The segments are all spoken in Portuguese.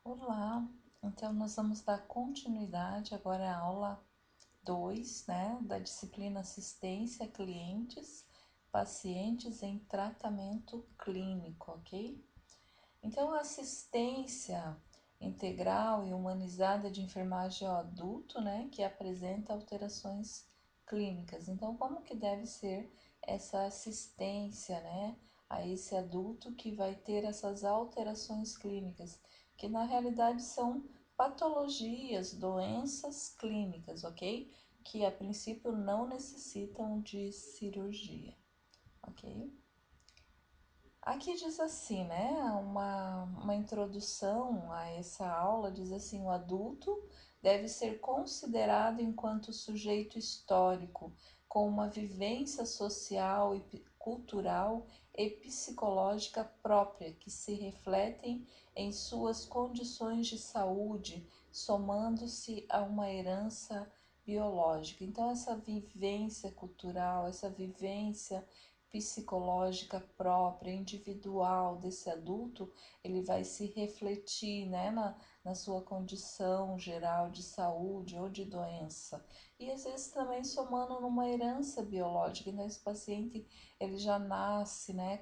Olá, então nós vamos dar continuidade agora à aula 2, né, da disciplina Assistência a Clientes, Pacientes em Tratamento Clínico, ok? Então, a assistência integral e humanizada de enfermagem ao adulto, né, que apresenta alterações clínicas. Então, como que deve ser essa assistência, né, a esse adulto que vai ter essas alterações clínicas, que na realidade são patologias, doenças clínicas, ok? Que a princípio não necessitam de cirurgia, ok? Aqui diz assim, né? Uma introdução a essa aula diz assim: o adulto deve ser considerado enquanto sujeito histórico, com uma vivência social e cultural e psicológica própria, que se refletem em suas condições de saúde, somando-se a uma herança biológica. Então, essa vivência cultural, essa vivência psicológica própria, individual desse adulto, ele vai se refletir, né, na sua condição geral de saúde ou de doença. E às vezes também somando numa herança biológica. Então, esse paciente, ele já nasce, né,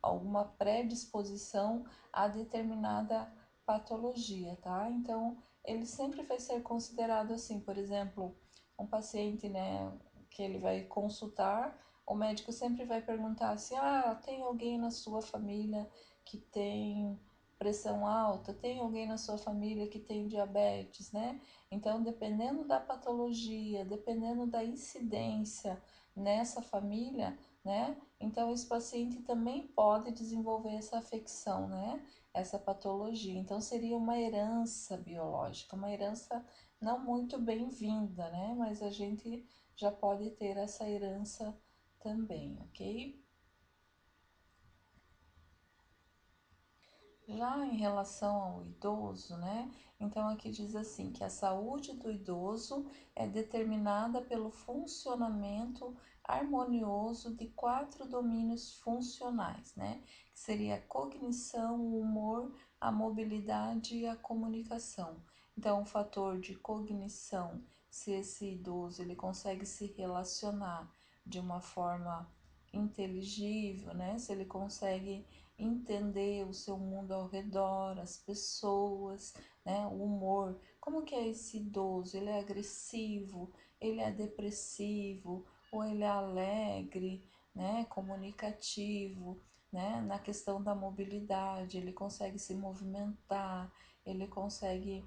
alguma predisposição a determinada patologia, tá? Então, ele sempre vai ser considerado assim, por exemplo, um paciente, né, que ele vai consultar, o médico sempre vai perguntar assim: tem alguém na sua família que tem pressão alta? Tem alguém na sua família que tem diabetes, né? Então, dependendo da patologia, dependendo da incidência nessa família, né? Então, esse paciente também pode desenvolver essa afecção, né? Essa patologia. Então, seria uma herança biológica, uma herança não muito bem-vinda, né? Mas a gente já pode ter essa herança também, ok? Já em relação ao idoso, né? Então aqui diz assim que a saúde do idoso é determinada pelo funcionamento harmonioso de quatro domínios funcionais, né? Que seria a cognição, o humor, a mobilidade e a comunicação. Então, o fator de cognição, se esse idoso ele consegue se relacionar de uma forma inteligível, né? Se ele consegue entender o seu mundo ao redor, as pessoas, né? O humor. Como que é esse idoso? Ele é agressivo, ele é depressivo, ou ele é alegre, né? Comunicativo, né? Na questão da mobilidade, ele consegue se movimentar, ele consegue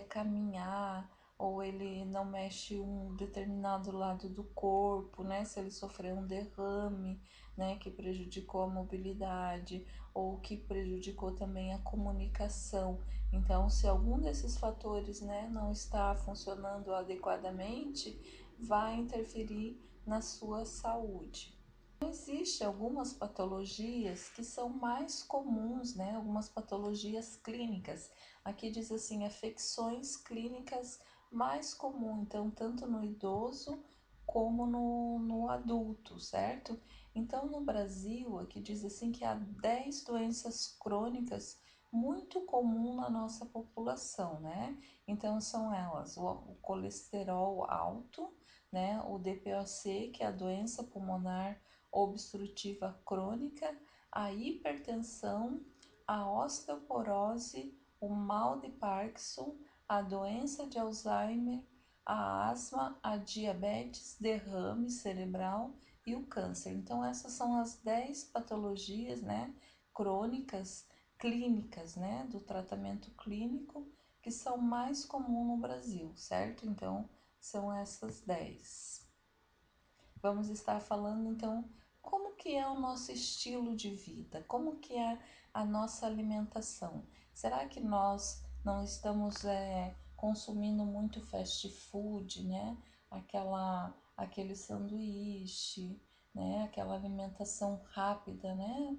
caminhar, ou ele não mexe um determinado lado do corpo, né? Se ele sofreu um derrame, né, que prejudicou a mobilidade ou que prejudicou também a comunicação. Então, se algum desses fatores, né, não está funcionando adequadamente, vai interferir na sua saúde. Existem algumas patologias que são mais comuns, né? Algumas patologias clínicas. Aqui diz assim, afecções clínicas mais comuns, então, tanto no idoso como no adulto, certo? Então, no Brasil, aqui diz assim que há 10 doenças crônicas muito comuns na nossa população, né? Então, são elas o colesterol alto, né? O DPOC, que é a doença pulmonar obstrutiva crônica, a hipertensão, a osteoporose, o mal de Parkinson, a doença de Alzheimer, a asma, a diabetes, derrame cerebral e o câncer. Então, essas são as 10 patologias, né, crônicas, clínicas, né, do tratamento clínico que são mais comuns no Brasil, certo? Então, são essas 10. Vamos estar falando então como que é o nosso estilo de vida, como que é a nossa alimentação. Será que nós não estamos consumindo muito fast food, né? Aquele sanduíche, né? Aquela alimentação rápida, né?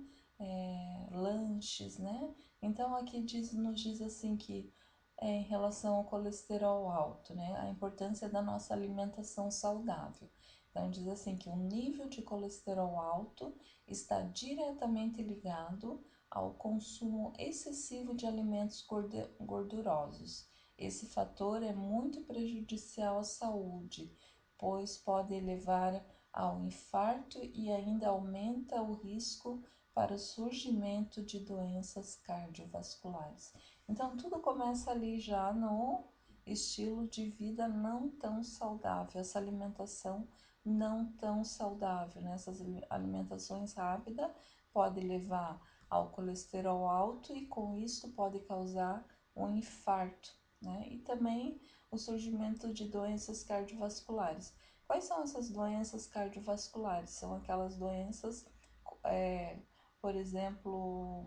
Lanches, né? Então aqui nos diz assim que em relação ao colesterol alto, né? A importância da nossa alimentação saudável. Então, diz assim que o nível de colesterol alto está diretamente ligado ao consumo excessivo de alimentos gordurosos. Esse fator é muito prejudicial à saúde, pois pode levar ao infarto e ainda aumenta o risco para o surgimento de doenças cardiovasculares. Então, tudo começa ali já no estilo de vida não tão saudável, essa alimentação não tão saudável, né? Essas alimentações rápidas podem levar ao colesterol alto e com isso pode causar um infarto, né? E também o surgimento de doenças cardiovasculares. Quais são essas doenças cardiovasculares? São aquelas doenças, é, por exemplo,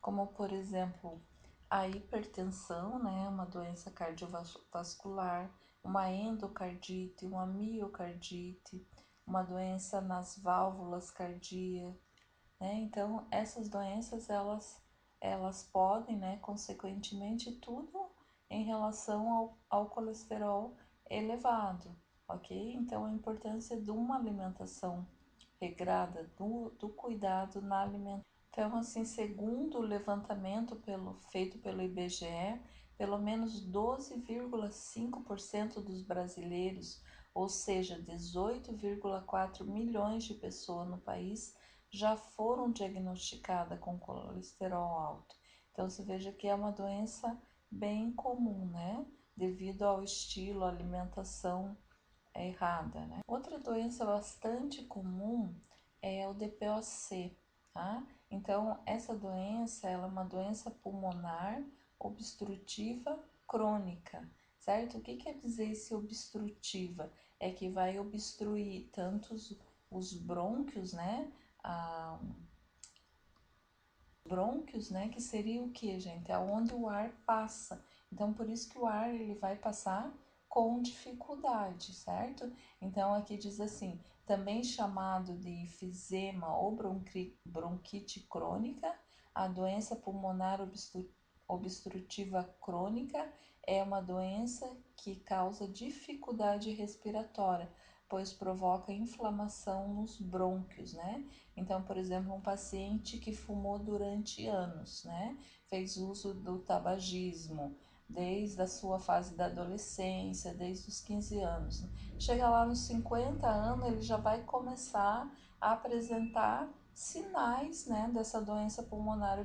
como por exemplo a hipertensão, né, uma doença cardiovascular, uma endocardite, uma miocardite, uma doença nas válvulas cardíacas, né? Então essas doenças elas podem, né, consequentemente tudo em relação ao colesterol elevado, ok? Então a importância de uma alimentação regrada, do cuidado na alimentação. Então, assim, segundo o levantamento feito pelo IBGE, pelo menos 12,5% dos brasileiros, ou seja, 18,4 milhões de pessoas no país, já foram diagnosticadas com colesterol alto. Então, você veja que é uma doença bem comum, né? Devido ao estilo, à alimentação errada, né? Outra doença bastante comum é o DPOC, tá? Então, essa doença, ela é uma doença pulmonar obstrutiva crônica, certo? O que quer dizer esse obstrutiva? É que vai obstruir tanto os brônquios, né? A, brônquios, né, que seria o que, gente? É onde o ar passa. Então, por isso que o ar ele vai passar com dificuldade, certo? Então, aqui diz assim, também chamado de enfisema ou bronquite crônica, a doença pulmonar obstrutiva crônica é uma doença que causa dificuldade respiratória, pois provoca inflamação nos brônquios, né? Então, por exemplo, um paciente que fumou durante anos, né? Fez uso do tabagismo desde a sua fase da adolescência, desde os 15 anos. Chega lá nos 50 anos, ele já vai começar a apresentar sinais, né, dessa doença pulmonar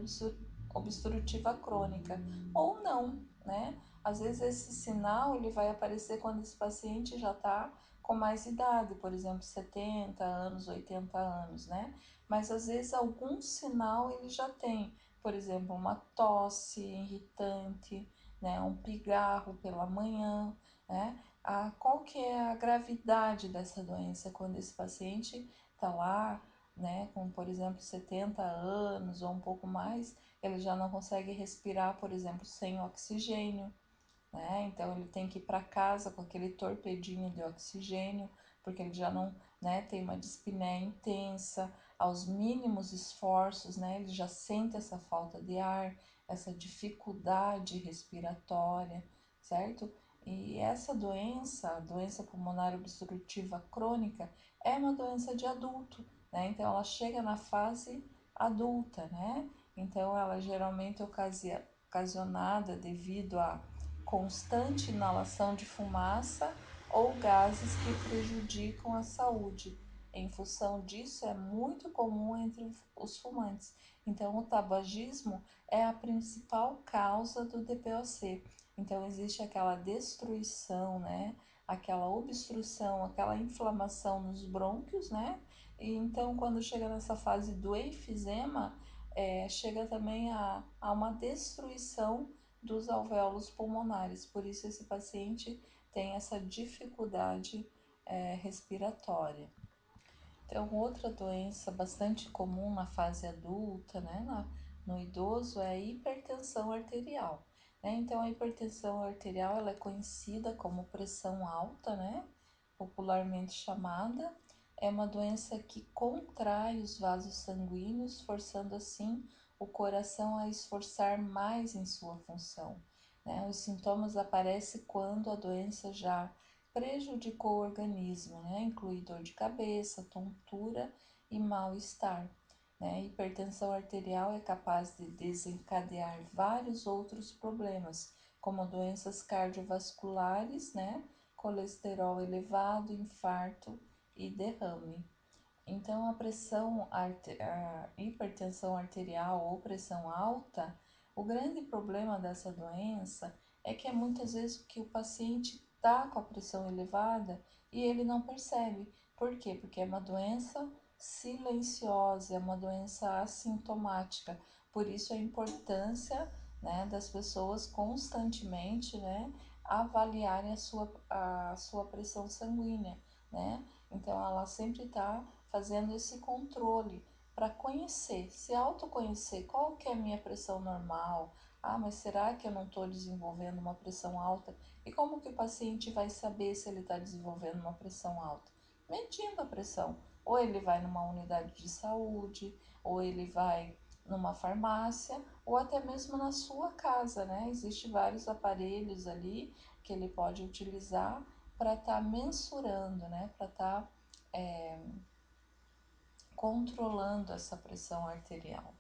obstrutiva crônica, ou não, né? Às vezes esse sinal ele vai aparecer quando esse paciente já está com mais idade, por exemplo, 70 anos, 80 anos, né? Mas às vezes algum sinal ele já tem, por exemplo, uma tosse irritante, né? Um pigarro pela manhã, né? Qual que é a gravidade dessa doença quando esse paciente está lá, né, com, por exemplo, 70 anos ou um pouco mais, ele já não consegue respirar, por exemplo, sem oxigênio, né? Então ele tem que ir para casa com aquele torpedinho de oxigênio, porque ele já não, né, tem uma dispneia intensa, aos mínimos esforços, né, ele já sente essa falta de ar, essa dificuldade respiratória, certo? E essa doença, a doença pulmonar obstrutiva crônica, é uma doença de adulto, né? Então ela chega na fase adulta, né? Então ela geralmente é ocasionada devido a constante inalação de fumaça ou gases que prejudicam a saúde. Em função disso, é muito comum entre os fumantes. Então, o tabagismo é a principal causa do DPOC. Então, existe aquela destruição, né? Aquela obstrução, aquela inflamação nos brônquios, né? E então, quando chega nessa fase do enfisema, chega também a uma destruição dos alvéolos pulmonares. Por isso, esse paciente tem essa dificuldade respiratória. Então, outra doença bastante comum na fase adulta, né, no idoso, é a hipertensão arterial. Né? Então, a hipertensão arterial ela é conhecida como pressão alta, né, popularmente chamada. É uma doença que contrai os vasos sanguíneos, forçando assim o coração a esforçar mais em sua função. Né? Os sintomas aparecem quando a doença já prejudicou o organismo, né? Inclui dor de cabeça, tontura e mal-estar. né? Hipertensão arterial é capaz de desencadear vários outros problemas, como doenças cardiovasculares, né? Colesterol elevado, infarto e derrame. Então, a hipertensão arterial ou pressão alta, o grande problema dessa doença é que é muitas vezes que o paciente está com a pressão elevada e ele não percebe. Por quê? Porque é uma doença silenciosa, é uma doença assintomática. Por isso a importância, né, das pessoas constantemente, né, avaliarem a sua pressão sanguínea, né? Então ela sempre está fazendo esse controle para conhecer, se autoconhecer qual que é a minha pressão normal. Ah, mas será que eu não estou desenvolvendo uma pressão alta? E como que o paciente vai saber se ele está desenvolvendo uma pressão alta? Medindo a pressão. Ou ele vai numa unidade de saúde, ou ele vai numa farmácia, ou até mesmo na sua casa, né? Existem vários aparelhos ali que ele pode utilizar para estar mensurando, né? Para estar controlando essa pressão arterial.